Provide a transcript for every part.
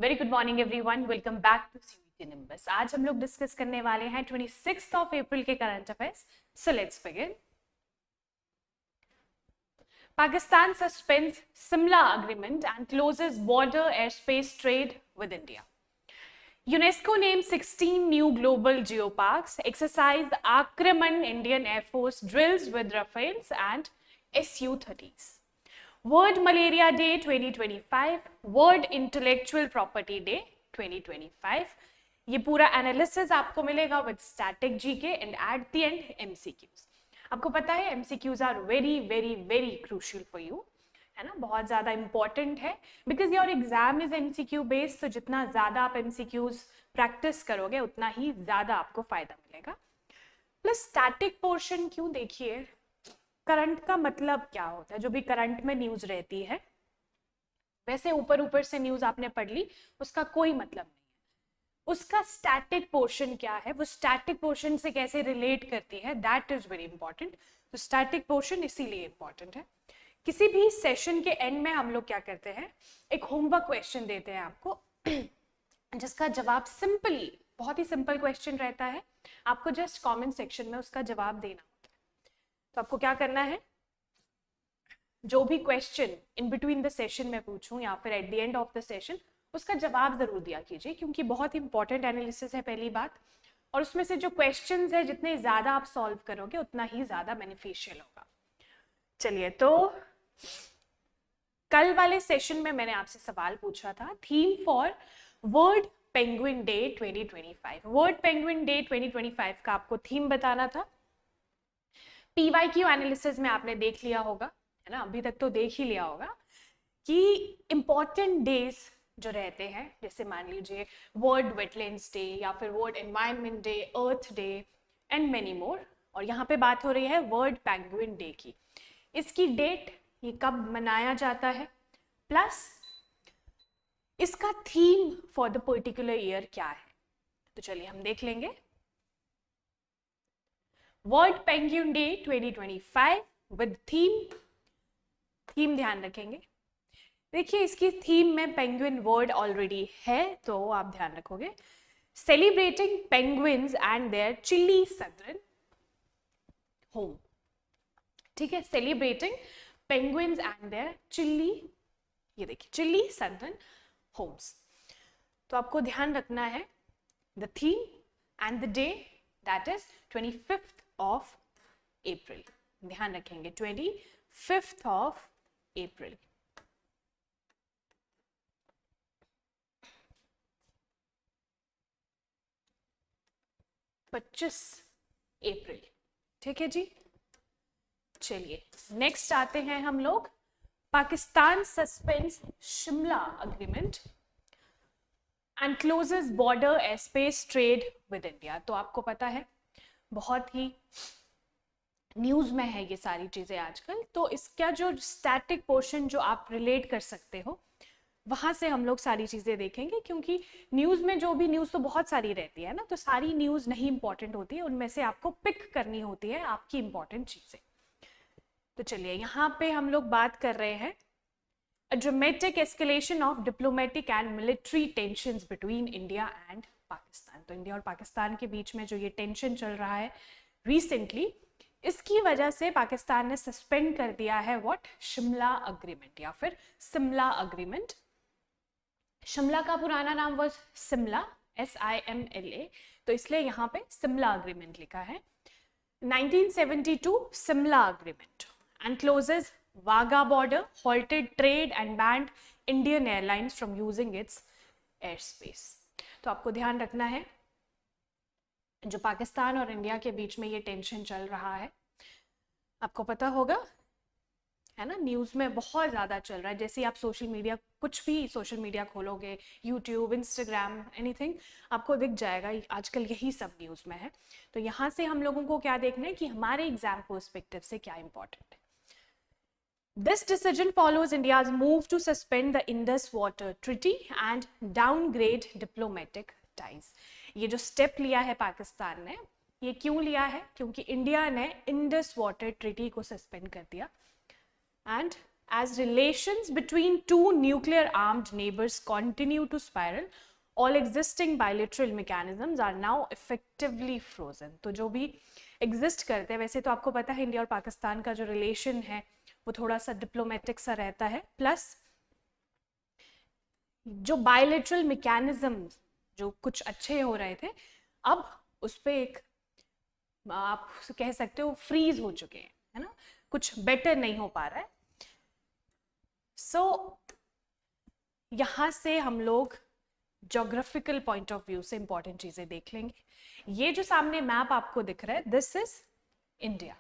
Very good morning everyone, welcome back to CUET Nimbus. आज हम लोग डिस्कस करने वाले हैं 26 ऑफ अप्रैल के current affairs. So let's begin. Pakistan suspends Simla agreement and closes border airspace trade with India. UNESCO named 16 new global geoparks. Exercise Akraman Indian Air Force drills with Rafales and Su-30s. World Malaria Day 2025, World Intellectual Property Day 2025. ये पूरा analysis आपको मिलेगा with static GK and at the end MCQs. आपको पता है MCQs are very very very crucial for you, है ना, बहुत ज्यादा इंपॉर्टेंट है because your exam is MCQ based. तो जितना ज्यादा आप एमसीक्यूज प्रैक्टिस करोगे उतना ही ज्यादा आपको फायदा मिलेगा। प्लस स्टैटिक पोर्शन क्यों, देखिए करंट का मतलब क्या होता है। जो भी करंट में न्यूज रहती है, वैसे ऊपर ऊपर से न्यूज आपने पढ़ ली, उसका कोई मतलब नहीं है। उसका स्टैटिक पोर्शन क्या है, वो स्टैटिक पोर्शन से कैसे रिलेट करती है, दैट इज वेरी इंपॉर्टेंट। तो स्टैटिक पोर्शन इसीलिए इंपॉर्टेंट है। किसी भी सेशन के एंड में हम लोग क्या करते हैं, एक होमवर्क क्वेश्चन देते हैं आपको जिसका जवाब सिंपली, बहुत ही सिंपल क्वेश्चन रहता है, आपको जस्ट कमेंट सेक्शन में उसका जवाब देना होता है। तो आपको क्या करना है, जो भी question in between the session में पूछूं या फिर eight the end of the session, उसका जवाब जरूर दिया कीजिए क्योंकि बहुत इंपॉर्टेंट एनालिसिस है पहली बात। और उसमें से जो क्वेश्चंस है जितने ज्यादा आप सॉल्व करोगे उतना ही ज्यादा बेनिफिशियल होगा। चलिए, तो कल वाले सेशन में मैंने आपसे सवाल पूछा था, theme for world penguin day 2025। World penguin day 2025 का आपको थीम बताना था। पीवाईक्यू एनालिसिस में आपने देख लिया होगा, है ना, अभी तक तो देख ही लिया होगा कि इंपॉर्टेंट डेज जो रहते हैं, जैसे मान लीजिए वर्ल्ड वेटलैंड्स डे या फिर world environment day, earth day and many more. और यहाँ पे बात हो रही है वर्ल्ड पेंगुइन डे की। इसकी डेट, ये कब मनाया जाता है, प्लस इसका theme for the particular year क्या है। तो चलिए हम देख लेंगे। World penguin day 2025 with theme ध्यान रखेंगे। देखिए इसकी थीम में पेंगुइन वर्ड ऑलरेडी है, तो आप ध्यान रखोगे। Celebrating penguins and their chilly southern home. ठीक है, celebrating penguins and their chilly, ये देखिए चिली सदर्न होम्स। तो आपको ध्यान रखना है the theme and the day, that is 25th of April. ध्यान रखेंगे 25th ऑफ अप्रैल। अप्रैल, ठीक है जी। चलिए नेक्स्ट आते हैं हम लोग। Pakistan suspends Shimla agreement and closes border airspace trade with India. तो आपको पता है बहुत ही न्यूज में है ये सारी चीजें आजकल। तो इसका जो स्टैटिक पोर्शन जो आप रिलेट कर सकते हो, वहां से हम लोग सारी चीजें देखेंगे क्योंकि न्यूज में जो भी न्यूज तो बहुत सारी रहती है ना, तो सारी न्यूज नहीं इंपॉर्टेंट होती है, उनमें से आपको पिक करनी होती है आपकी इंपॉर्टेंट चीजें। तो चलिए यहाँ पे हम लोग बात कर रहे हैं a dramatic escalation of diplomatic and military tensions between India and Pakistan। तो इंडिया और पाकिस्तान के बीच में जो ये टेंशन चल रहा है रिसेंटली, इसकी वजह से पाकिस्तान ने सस्पेंड कर दिया है व्हाट, शिमला अग्रीमेंट या फिर सिमला अग्रीमेंट। शिमला का पुराना नाम वाज सिमला, SIMLA, तो इसलिए यहाँ पे सिमला अग्रीमेंट लिखा है। 1972 सिमला agreement and closes Wagah border, halted trade and banned Indian Airlines from using its airspace। तो आपको ध्यान रखना है, जो पाकिस्तान और इंडिया के बीच में ये टेंशन चल रहा है, आपको पता होगा, है ना, न्यूज में बहुत ज्यादा चल रहा है। जैसे आप सोशल मीडिया, कुछ भी सोशल मीडिया खोलोगे, यूट्यूब, इंस्टाग्राम, एनीथिंग, आपको दिख जाएगा आजकल यही सब न्यूज में है। तो यहाँ से हम लोगों को क्या देखना है कि हमारे एग्जाम पर्सपेक्टिव से क्या इंपॉर्टेंट है। This decision follows India's move to suspend the Indus Water Treaty and downgrade diplomatic ties। ये जो स्टेप लिया है पाकिस्तान ने, ये क्यों लिया है, क्योंकि इंडिया ने इंडस वाटर ट्रीटी को सस्पेंड कर दिया and as relations between two nuclear armed neighbors continue to spiral, all existing bilateral mechanisms are now effectively frozen. तो जो भी एग्जिस्ट करते हैं, वैसे तो आपको पता है इंडिया और पाकिस्तान का जो रिलेशन है वो थोड़ा सा डिप्लोमेटिक सा रहता है, प्लस जो बायलेटरल मैकेनिज्म जो कुछ अच्छे हो रहे थे, अब उस पर एक आप कह सकते हो फ्रीज हो चुके हैं, है ना, कुछ बेटर नहीं हो पा रहा है. सो यहाँ से हम लोग ज्योग्राफिकल पॉइंट ऑफ व्यू से इंपॉर्टेंट चीजें देख लेंगे. ये जो सामने मैप आपको दिख रहा है, दिस इज इंडिया,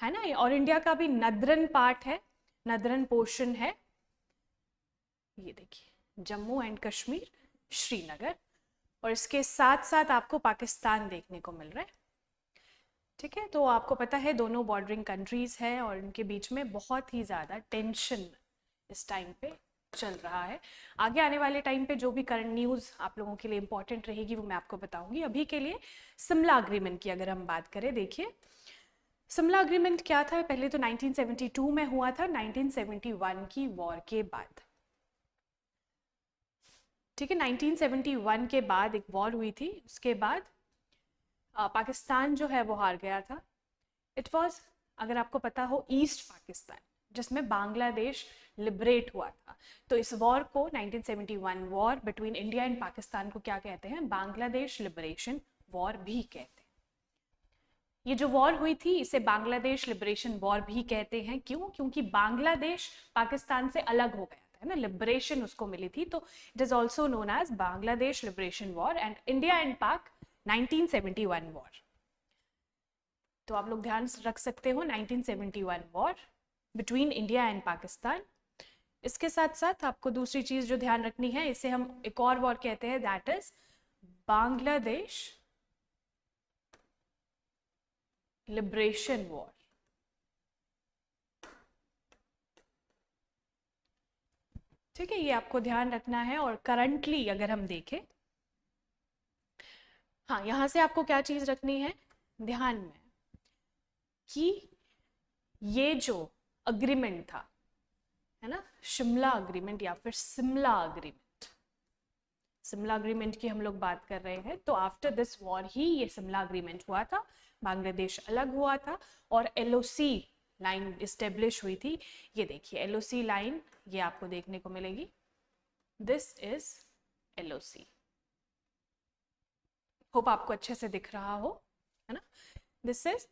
है ना, और इंडिया का भी नदरन पार्ट है, नदरन पोर्शन है. ये देखिए जम्मू एंड कश्मीर, श्रीनगर, और इसके साथ साथ आपको पाकिस्तान देखने को मिल रहा है. ठीक है, तो आपको पता है दोनों बॉर्डरिंग कंट्रीज हैं और उनके बीच में बहुत ही ज़्यादा टेंशन इस टाइम पे चल रहा है. आगे आने वाले टाइम पे जो भी करंट न्यूज़ आप लोगों के लिए इंपॉर्टेंट रहेगी वो मैं आपको बताऊंगी. अभी के लिए शिमला अग्रीमेंट की अगर हम बात करें, देखिए शिमला अग्रीमेंट क्या था. पहले तो 1972 में हुआ था, 1971 की वॉर के बाद. ठीक है, 1971 के बाद एक वॉर हुई थी, उसके बाद पाकिस्तान जो है वो हार गया था. इट वॉज, अगर आपको पता हो, ईस्ट पाकिस्तान, जिसमें बांग्लादेश लिबरेट हुआ था. तो इस वॉर को 1971 war between India and Pakistan को क्या कहते हैं, बांग्लादेश लिबरेशन वॉर भी कहते हैं. ये जो वॉर हुई थी इसे बांग्लादेश लिबरेशन वॉर भी कहते हैं. क्यों? क्योंकि बांग्लादेश पाकिस्तान से अलग हो गया था, है ना, लिबरेशन उसको मिली थी. तो it is also known as Bangladesh liberation war and India and Pak 1971 war. तो आप लोग ध्यान रख सकते हो 1971 war between India and Pakistan. इसके साथ साथ आपको दूसरी चीज जो ध्यान रखनी है, इसे हम एक और वॉर कहते हैं, that is Bangladesh liberation war. ठीक है, ये आपको ध्यान रखना है. और करंटली अगर हम देखें, हाँ, यहां से आपको क्या चीज रखनी है ध्यान में, कि ये जो अग्रीमेंट था, है ना, शिमला अग्रीमेंट या फिर शिमला अग्रीमेंट, शिमला अग्रीमेंट की हम लोग बात कर रहे हैं. तो आफ्टर दिस वॉर ही ये शिमला अग्रीमेंट हुआ था, बांग्लादेश अलग हुआ था और एलओसी लाइन इस्टेब्लिश हुई थी. ये देखिए एलओसी लाइन, ये आपको देखने को मिलेगी, दिस इज एलओसी. होप आपको अच्छे से दिख रहा हो, है ना. This is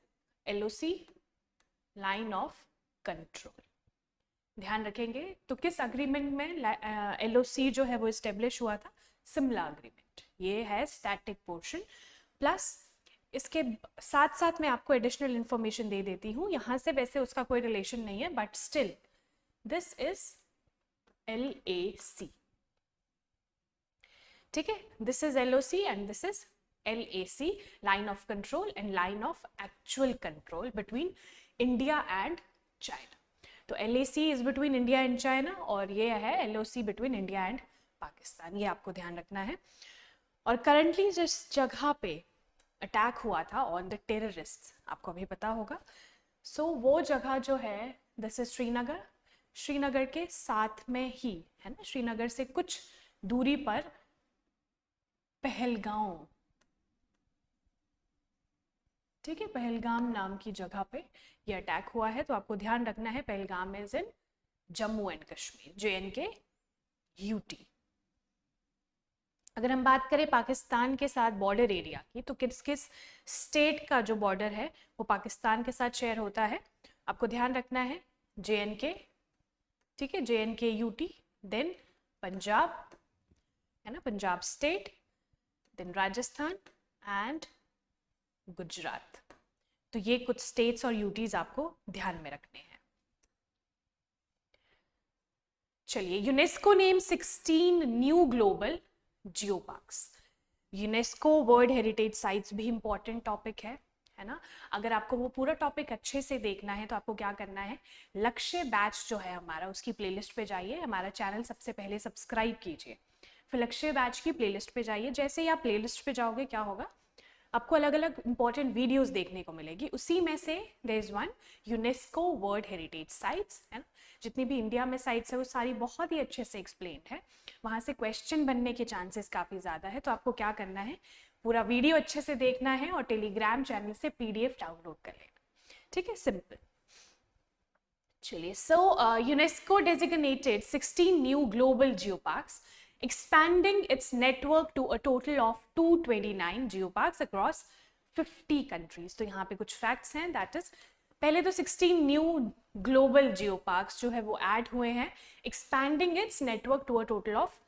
LOC line of control. ध्यान रखेंगे. तो किस अग्रीमेंट में एलओसी जो है वो इस्टेब्लिश हुआ था, शिमला अग्रीमेंट. ये है स्टैटिक पोर्शन. प्लस इसके साथ साथ मैं आपको एडिशनल इंफॉर्मेशन दे देती हूँ. यहाँ से वैसे उसका कोई रिलेशन नहीं है, but still this is LAC. ठीक है, this is LOC and this is LAC, line of control and line of actual control between India and China. तो LAC is between India and China और ये है LOC between India and Pakistan. ये आपको ध्यान रखना है. और करंटली जिस जगह पे अटैक हुआ था ऑन द टेररिस्ट, आपको अभी पता होगा. सो वो जगह जो है, दिस इज श्रीनगर. श्रीनगर के साथ में ही, है ना, श्रीनगर से कुछ दूरी पर पहलगाम, ठीक है, पहलगाम नाम की जगह पे ये अटैक हुआ है. तो आपको ध्यान रखना है, Pahalgam is in Jammu and Kashmir, JNK UT. अगर हम बात करें पाकिस्तान के साथ बॉर्डर एरिया की, तो किस किस स्टेट का जो बॉर्डर है वो पाकिस्तान के साथ शेयर होता है, आपको ध्यान रखना है. JNK, ठीक है, JNK UT, देन पंजाब, है ना, Punjab state, then Rajasthan and Gujarat. तो ये कुछ स्टेट्स और यूटीज आपको ध्यान में रखने हैं. चलिए, UNESCO name 16 new global geoparks. UNESCO world heritage sites भी इंपॉर्टेंट टॉपिक है ना. अगर आपको वो पूरा टॉपिक अच्छे से देखना है तो आपको क्या करना है, लक्ष्य बैच जो है हमारा, उसकी प्लेलिस्ट पे जाइए. हमारा चैनल सबसे पहले सब्सक्राइब कीजिए, फिर लक्ष्य बैच की प्लेलिस्ट पे जाइए. जैसे ही आप प्लेलिस्ट पे जाओगे क्या होगा, आपको अलग अलग इंपॉर्टेंट वीडियोस देखने को मिलेगी. उसी में से there is one UNESCO world heritage sites, है ना. जितनी भी इंडिया में साइट्स है वो सारी बहुत ही अच्छे से एक्सप्लेन्ड है, वहाँ से क्वेश्चन बनने के चांसेस काफ़ी ज़्यादा है। तो आपको क्या करना है, पूरा वीडियो अच्छे से देखना है और टेलीग्राम चैनल से PDF डाउनलोड कर लेना, ठीक है, सिंपल। चलिए, सो UNESCO designated 16 new global Jio parks, expanding its network to a total of 229 geoparks across 50 countries। तो यहाँ पे कुछ फैक्ट्स हैं, दैट इज पहले तो 16 न्यू ग्लोबल जियोपार्क्स जो है वो ऐड हुए हैं, expanding its network to a total of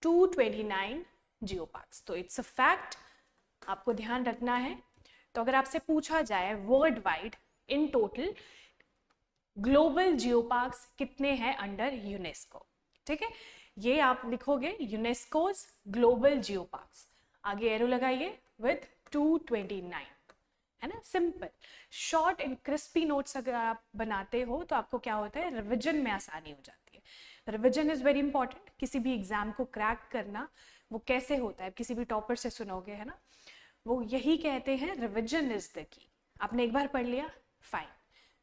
229 geoparks. तो इट्स अ फैक्ट, आपको ध्यान रखना है। तो अगर आपसे पूछा जाए world wide in total global geoparks कितने हैं अंडर यूनेस्को, ठीक है, ये आप लिखोगे यूनेस्कोज ग्लोबल जियोपार्क्स, आगे एरो लगाइए विद 229, है ना, simple short and crispy notes अगर आप बनाते हो तो आपको क्या होता है, रिविजन में आसानी हो जाती है। रिविजन इज वेरी इंपॉर्टेंट, किसी भी एग्जाम को क्रैक करना वो कैसे होता है, किसी भी टॉपर से सुनोगे, है ना, वो यही कहते हैं रिविजन इज द की। आपने एक बार पढ़ लिया, फाइन,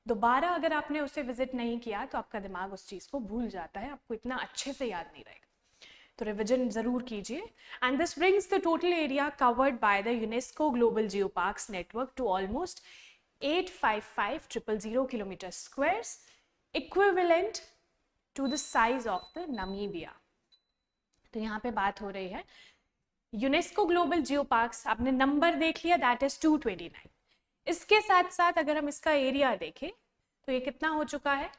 दोबारा अगर आपने उसे विजिट नहीं किया तो आपका दिमाग उस चीज़ को भूल जाता है, आपको इतना अच्छे से याद नहीं रहेगा, तो रिविजन जरूर कीजिए। And this brings the total area covered by the UNESCO global geoparks network to almost 855,000 kilometre squares, equivalent to the size of the Namibia. तो यहाँ पे बात हो रही है यूनेस्को ग्लोबल जियोपार्क्स, आपने नंबर देख लिया, दैट इज 229। इसके साथ साथ अगर हम इसका एरिया देखें तो ये कितना हो चुका है,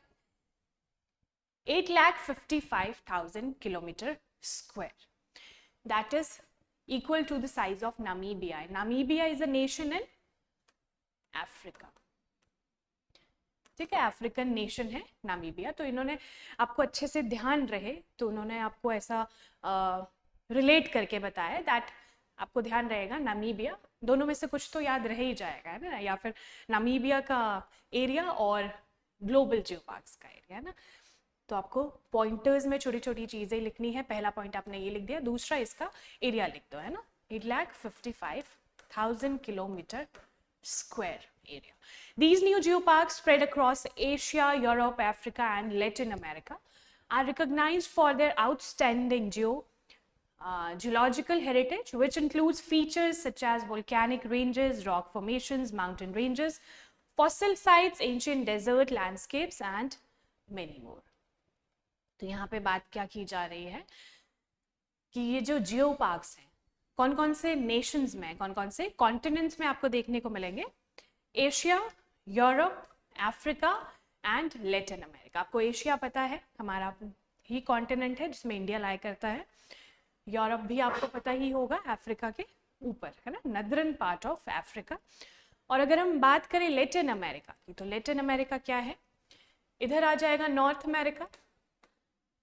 8,55,000 kilometre square, that is equal to the size of Namibia. Namibia is a nation in Africa, ठीक है, अफ्रीकन नेशन है नामीबिया। तो इन्होंने आपको अच्छे से ध्यान रहे तो उन्होंने आपको ऐसा रिलेट करके बताया, दैट आपको ध्यान रहेगा नामीबिया, दोनों में से कुछ तो याद रह ही जाएगा, है ना, या फिर नामीबिया का एरिया और ग्लोबल जियोपार्क्स का एरिया, है ना। तो आपको पॉइंटर्स में छोटी छोटी चीजें लिखनी है, पहला पॉइंट आपने ये लिख दिया, दूसरा इसका एरिया लिख दो, है ना, 8,55,000 kilometre square area. These new geoparks spread across Asia, Europe, Africa and Latin America are recognized for their outstanding geological heritage, which includes features such as volcanic ranges, rock formations, mountain ranges, fossil sites, ancient desert landscapes and many more. तो यहाँ पे बात क्या की जा रही है कि ये जो जियो पार्क्स हैं कौन कौन से नेशंस में, कौन कौन से कॉन्टिनेंट्स में आपको देखने को मिलेंगे, Asia, Europe, Africa and Latin America. आपको एशिया पता है हमारा ही कॉन्टिनेंट है जिसमें इंडिया लाई करता है, यूरोप भी आपको पता ही होगा, अफ्रीका के ऊपर, है ना, नदरन पार्ट ऑफ अफ्रीका। और अगर हम बात करें लैटिन अमेरिका की, तो लैटिन अमेरिका क्या है, इधर आ जाएगा नॉर्थ अमेरिका,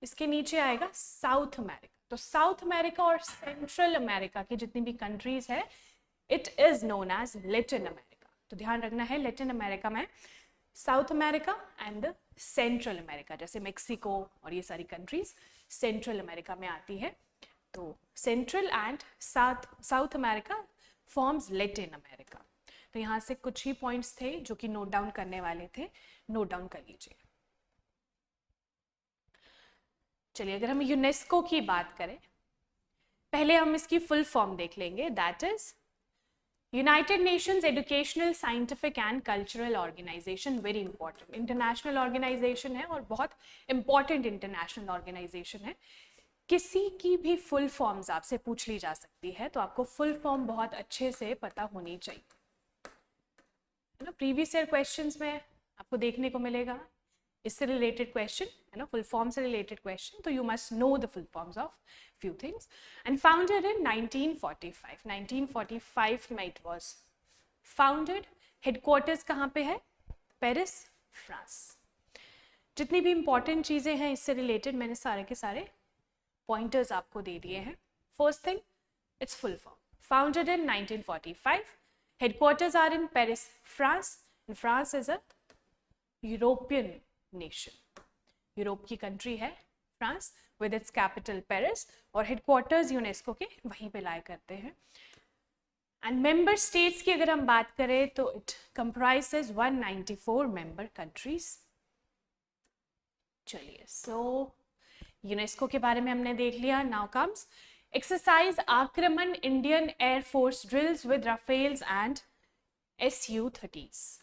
इसके नीचे आएगा साउथ अमेरिका। तो साउथ अमेरिका और सेंट्रल अमेरिका की जितनी भी कंट्रीज है, it is known as Latin America. तो ध्यान रखना है, लैटिन अमेरिका में South America and Central America, जैसे मेक्सिको और ये सारी कंट्रीज सेंट्रल अमेरिका में आती है। तो central and south America forms Latin America. तो यहाँ से कुछ ही पॉइंट्स थे जो कि नोट डाउन करने वाले थे, नोट डाउन कर लीजिए। चलिए, अगर हम यूनेस्को की बात करें, पहले हम इसकी फुल फॉर्म देख लेंगे, that is United Nations Educational, Scientific and Cultural Organization. Very important international organization है और बहुत इंपॉर्टेंट इंटरनेशनल ऑर्गेनाइजेशन है। किसी की भी फुल फॉर्म्स आपसे पूछ ली जा सकती है, तो आपको फुल फॉर्म बहुत अच्छे से पता होनी चाहिए, है ना। प्रीवियस ईयर क्वेश्चंस में आपको देखने को मिलेगा इससे रिलेटेड क्वेश्चन, है ना, फुल फॉर्म से रिलेटेड क्वेश्चन, तो you must know the full forms of few things. And founded in 1945, 1945 में it was founded. headquarters कहाँ पे है, पेरिस, फ्रांस। जितनी भी इंपॉर्टेंट चीजें हैं इससे रिलेटेड मैंने सारे के सारे पॉइंटर्स आपको दे दिए हैं। First thing, its full form, founded in 1945, headquarters are in Paris, France, and France is a European nation, Europe की कंट्री है France, with its capital Paris, और हेडक्वार्टर्स यूनेस्को के वहीं पे लाया करते हैं। एंड मेंबर स्टेट्स की अगर हम बात करें तो इट कंप्राइजेस 194 मेंबर कंट्रीज। चलिए, सो यूनेस्को के बारे में हमने देख लिया. Now comes exercise Aakraman, Indian air force drills with Rafales and Su-30s.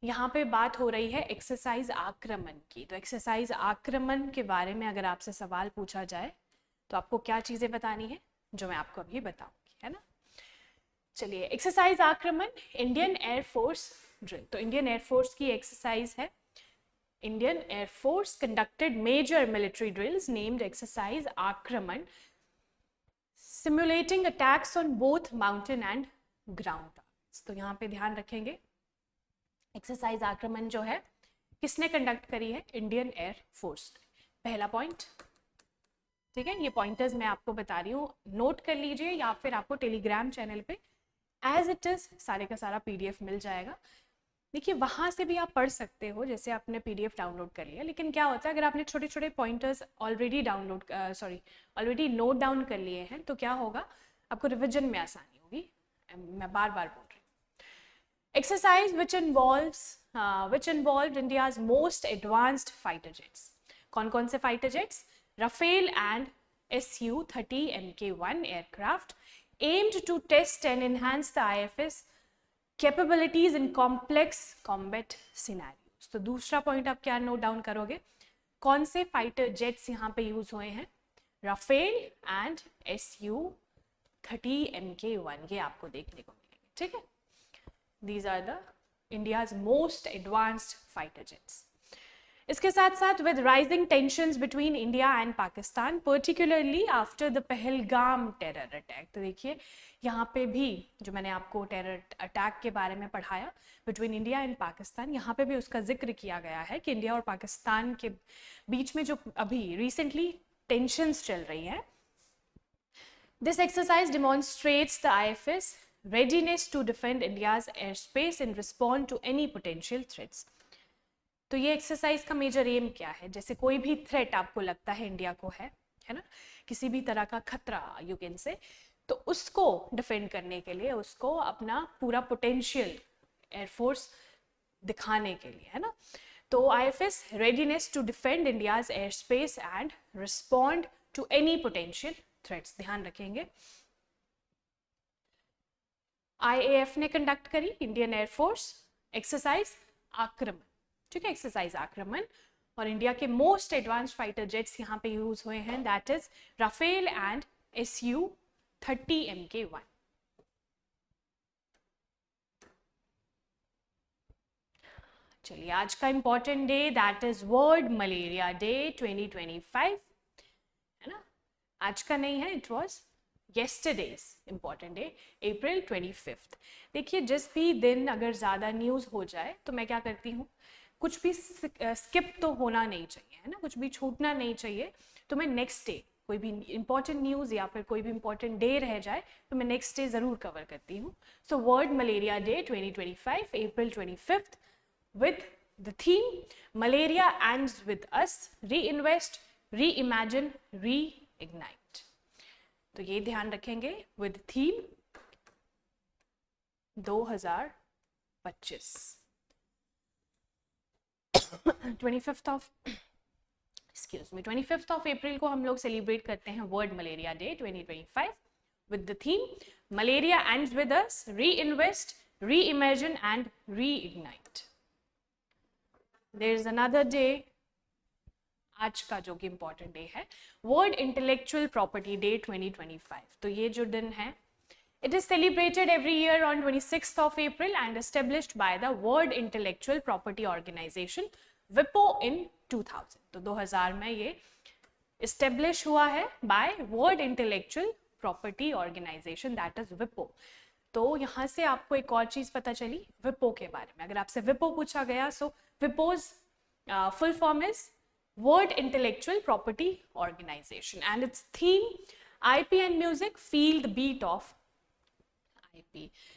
यहाँ पे बात हो रही है एक्सरसाइज आक्रमण की. तो एक्सरसाइज आक्रमण के बारे में अगर आपसे सवाल पूछा जाए तो आपको क्या चीजें बतानी है, जो मैं आपको अभी बताऊंगी, है ना. चलिए, exercise Aakraman Indian air force drill. तो इंडियन एयरफोर्स की एक्सरसाइज है. Indian air force conducted major military drills named exercise Aakraman, simulating attacks on both mountain and ground targets. तो यहाँ पे ध्यान रखेंगे, एक्सरसाइज आक्रमण जो है किसने कंडक्ट करी है? Indian air force. पहला पॉइंट, ठीक है. ये पॉइंटर्स मैं आपको बता रही हूँ, नोट कर लीजिए, या फिर आपको टेलीग्राम चैनल पे एज इट इज सारे का सारा पीडीएफ मिल जाएगा. देखिए, वहां से भी आप पढ़ सकते हो, जैसे आपने पीडीएफ डाउनलोड कर लिया. लेकिन क्या होता है, अगर आपने छोटे छोटे पॉइंटर्स ऑलरेडी नोट डाउन कर लिए हैं, तो क्या होगा, आपको रिविजन में आसानी होगी. मैं बार बार बोल रही हूँ. Exercise which involved India's most advanced fighter jets. कौन से fighter jets? Rafale and Su-30 Mk1 aircraft aimed to test and enhance the IF's capabilities in complex combat scenarios. तो दूसरा पॉइंट आप क्या नोट डाउन करोगे? कौन से फाइटर जेट्स यहाँ पे यूज हुए हैं? Rafale and Su-30 Mk1. ये आपको देखने को मिलेंगे, ठीक है. These are the India's most advanced fighter jets. इसके साथ साथ with rising tensions between India and Pakistan, particularly after the Pahalgam terror attack. तो देखिए, यहाँ पे भी जो मैंने आपको टेरर अटैक के बारे में पढ़ाया बिटवीन इंडिया एंड पाकिस्तान, यहाँ पे भी उसका जिक्र किया गया है कि इंडिया और पाकिस्तान के बीच में जो अभी रिसेंटली टेंशंस चल रही हैं. This exercise demonstrates the IF's readiness to defend India's airspace and respond to any potential threats. तो ये एक्सरसाइज का मेजर एम क्या है? जैसे कोई भी थ्रेट आपको लगता है इंडिया को है ना, किसी भी तरह का खतरा यू कैन से, तो उसको डिफेंड करने के लिए, उसको अपना पूरा पोटेंशियल एयरफोर्स दिखाने के लिए, है ना. तो IF's readiness to defend India's airspace and respond to any potential threats. ध्यान रखेंगे. IAF ने कंडक्ट करी, इंडियन एयरफोर्स, एक्सरसाइज आक्रमण, ठीक है. एक्सरसाइज आक्रमण, और इंडिया के मोस्ट एडवांस फाइटर जेट्स यहाँ पे यूज हुए हैं, that is Rafale and Su-30 Mk1. चलिए, आज का important day that is world Malaria Day 2025, है ना. आज का नहीं है, it was yesterday's important day, April 25th. देखिए, जिस भी दिन अगर ज़्यादा न्यूज़ हो जाए तो मैं क्या करती हूँ, कुछ भी स्किप तो होना नहीं चाहिए, है ना, कुछ भी छूटना नहीं चाहिए. तो मैं नेक्स्ट डे कोई भी इंपॉर्टेंट न्यूज़ या फिर कोई भी इंपॉर्टेंट डे रह जाए तो मैं नेक्स्ट डे ज़रूर कवर करती हूँ. So world Malaria Day 2025, April 25th, with the theme Malaria ends with us, reinvest, reimagine, reignite. तो ये ध्यान रखेंगे, with theme 2025. 25th of April को हम लोग सेलिब्रेट करते हैं World Malaria Day 2025 with the theme malaria ends with us, reinvest, reimagine and reignite. There is another day आज का जो कि इंपॉर्टेंट डे है, वर्ल्ड इंटेलेक्चुअल प्रॉपर्टी डे 2025. तो ये जो दिन है, it is celebrated every year on 26th of April and established by the World Intellectual Property Organization WIPO in 2000. तो 2000 में ये एस्टेब्लिश हुआ है by World Intellectual Property Organization, that is WIPO. तो यहाँ से आपको एक और चीज पता चली WIPO के बारे में. अगर आपसे WIPO पूछा गया, सो WIPO's full form is World Intellectual Property Organization, and its theme IP and music feel the beat of IP.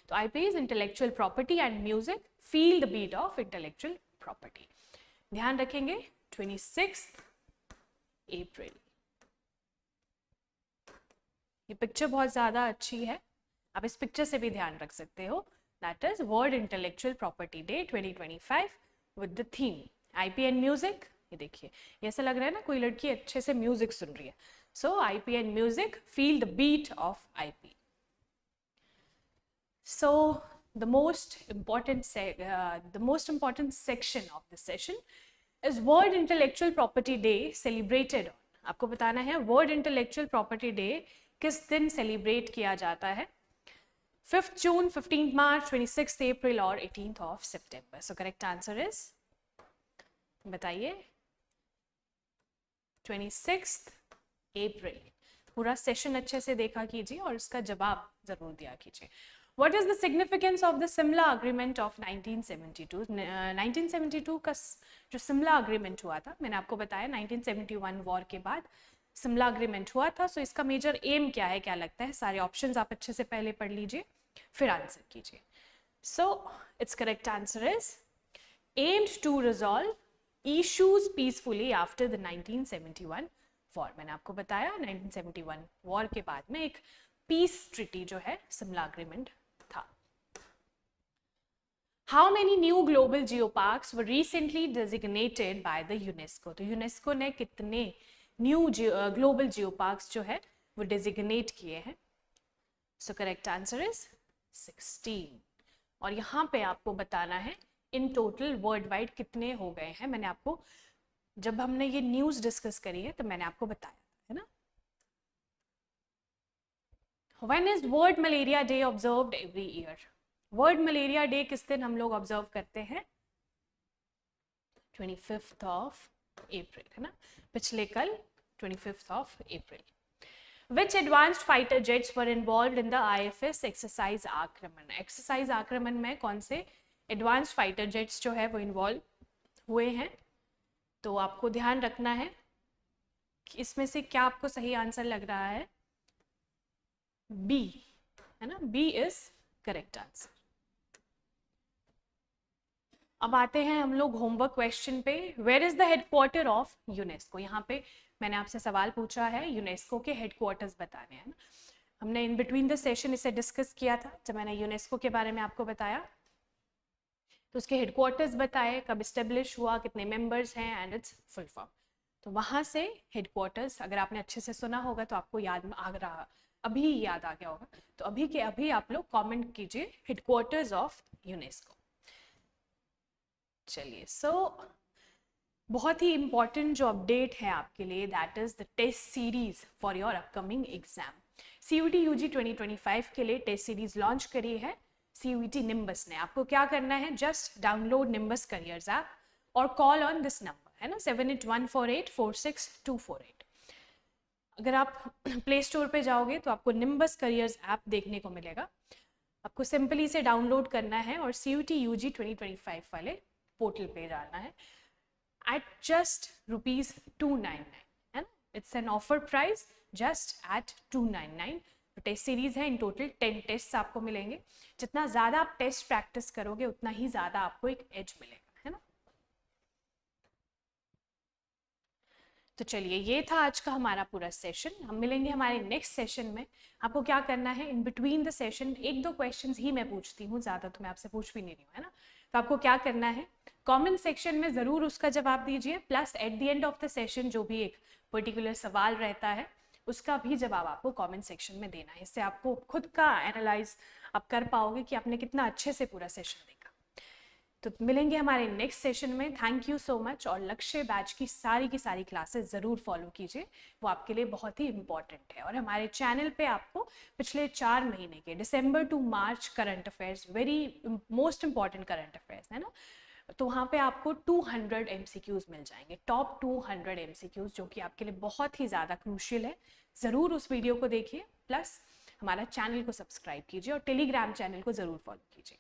तो IP is intellectual property and music feel the beat of intellectual property. ध्यान रखेंगे 26th April. ये picture बहुत ज्यादा अच्छी है, आप इस पिक्चर से भी ध्यान रख सकते हो. That is World Intellectual Property Day 2025 with the theme IP and music ये देखिए, ये ऐसा लग रहा है ना कोई लड़की अच्छे से म्यूजिक सुन रही है. So IP and music, feel the beat of IP. So the most important section of the session is World Intellectual Property Day celebrated on. आपको बताना है World Intellectual Property Day किस दिन सेलिब्रेट किया जाता है. 5th June, 15th March, 26th April और 18th of September. So correct answer is, बताइए, 26th April. पूरा सेशन अच्छे से देखा कीजिए और इसका जवाब जरूर दिया कीजिए. What is the significance of the Simla Agreement of 1972? 1972 का जो सिमला अग्रीमेंट हुआ था, मैंने आपको बताया 1971 वॉर के बाद सिमला अग्रीमेंट हुआ था. सो इसका मेजर एम क्या है, क्या लगता है? सारे ऑप्शंस आप अच्छे से पहले पढ़ लीजिए, फिर आंसर कीजिए. So it's correct answer is aimed to resolve issues peacefully after the 1971 war. मैंने आपको बताया 1971 वॉर के बाद में एक पीस ट्रिटी जो है सिमला अग्रीमेंट था. How many new global geoparks were recently designated by the UNESCO? तो यूनेस्को ने कितने न्यू ग्लोबल जियोपार्क्स जो है वो डेजिग्नेट किए हैं? So correct answer is 16. और यहाँ पे आपको बताना है इन टोटल वर्ल्ड वाइड कितने हो गए हैं. मैंने आपको जब हमने ये न्यूज़ डिस्कस करी है तो मैंने आपको बताया है ना. When is World Malaria Day observed every year? World Malaria day किस दिन हम लोग ऑब्जर्व करते हैं? 25th ऑफ अप्रैल, है ना, पिछले कल 25th of April. Which advanced fighter jets were involved in the IFS exercise आक्रमण? एक्सरसाइज आक्रमण में कौन से एडवांस्ड फाइटर जेट्स जो है वो इन्वॉल्व हुए हैं? तो आपको ध्यान रखना है कि इसमें से क्या आपको सही आंसर लग रहा है. बी, है ना, बी इज करेक्ट आंसर. अब आते हैं हम लोग होमवर्क क्वेश्चन पे. Where is the headquarter of UNESCO? यहाँ पे मैंने आपसे सवाल पूछा है, यूनेस्को के हेडक्वार्टर्स बताने हैं ना. हमने इन बिटवीन द सेशन इसे डिस्कस किया था जब मैंने यूनेस्को के बारे में आपको बताया. तो उसके हेडक्वार्टर्स बताए, कब इस्टेब्लिश हुआ, कितने मेंबर्स हैं एंड इट्स फुल फॉर्म. तो वहाँ से हेडक्वार्टर्स अगर आपने अच्छे से सुना होगा तो आपको याद आ रहा, अभी याद आ गया होगा. तो अभी के अभी आप लोग कमेंट कीजिए हेडक्वार्टर्स ऑफ यूनेस्को. चलिए, सो बहुत ही इंपॉर्टेंट जो अपडेट है आपके लिए, that is the test series for your upcoming exam. CUET UG 2025 के लिए टेस्ट सीरीज लॉन्च करी है CUET निम्बस ने. आपको क्या करना है, just download nimbus careers app और कॉल ऑन दिस नंबर, है ना, 7814846248. अगर आप प्ले स्टोर पे जाओगे तो आपको निम्बस करियर्स ऐप देखने को मिलेगा. आपको सिंपली इसे डाउनलोड करना है और CUET UG 2025 वाले पोर्टल पे जाना है एट जस्ट ₹299, है ना. It's an offer price just at 299. Test series है, इन टोटल 10 टेस्ट आपको मिलेंगे. जितना ज़्यादा आप टेस्ट प्रैक्टिस करोगे उतना ही ज़्यादा आपको एक एज मिलेगा, है ना. तो चलिए, ये था आज का हमारा पूरा सेशन. हम मिलेंगे हमारे नेक्स्ट सेशन में. आपको क्या करना है, in between the session 1-2 questions ही मैं पूछती हूँ, ज़्यादा तो मैं आपसे पूछ भी नहीं रही हूँ, है ना. तो आपको क्या करना है, कमेंट सेक्शन में ज़रूर उसका जवाब दीजिए, plus eight the end of the session जो भी एक पर्टिकुलर सवाल रहता है उसका भी जवाब आपको कमेंट सेक्शन में देना है. इससे आपको खुद का एनालाइज आप कर पाओगे कि आपने कितना अच्छे से पूरा सेशन देखा. तो मिलेंगे हमारे नेक्स्ट सेशन में. Thank you so much. और लक्ष्य बैच की सारी क्लासेस ज़रूर फॉलो कीजिए, वो आपके लिए बहुत ही इंपॉर्टेंट है. और हमारे चैनल पे आपको पिछले 4 महीने के December to March current affairs, very most important current affairs, है ना, तो वहाँ पे आपको 200 MCQs मिल जाएंगे, टॉप 200 MCQs, जो कि आपके लिए बहुत ही ज़्यादा क्रूशियल है. ज़रूर उस वीडियो को देखिए, प्लस हमारा चैनल को सब्सक्राइब कीजिए और टेलीग्राम चैनल को ज़रूर फॉलो कीजिए.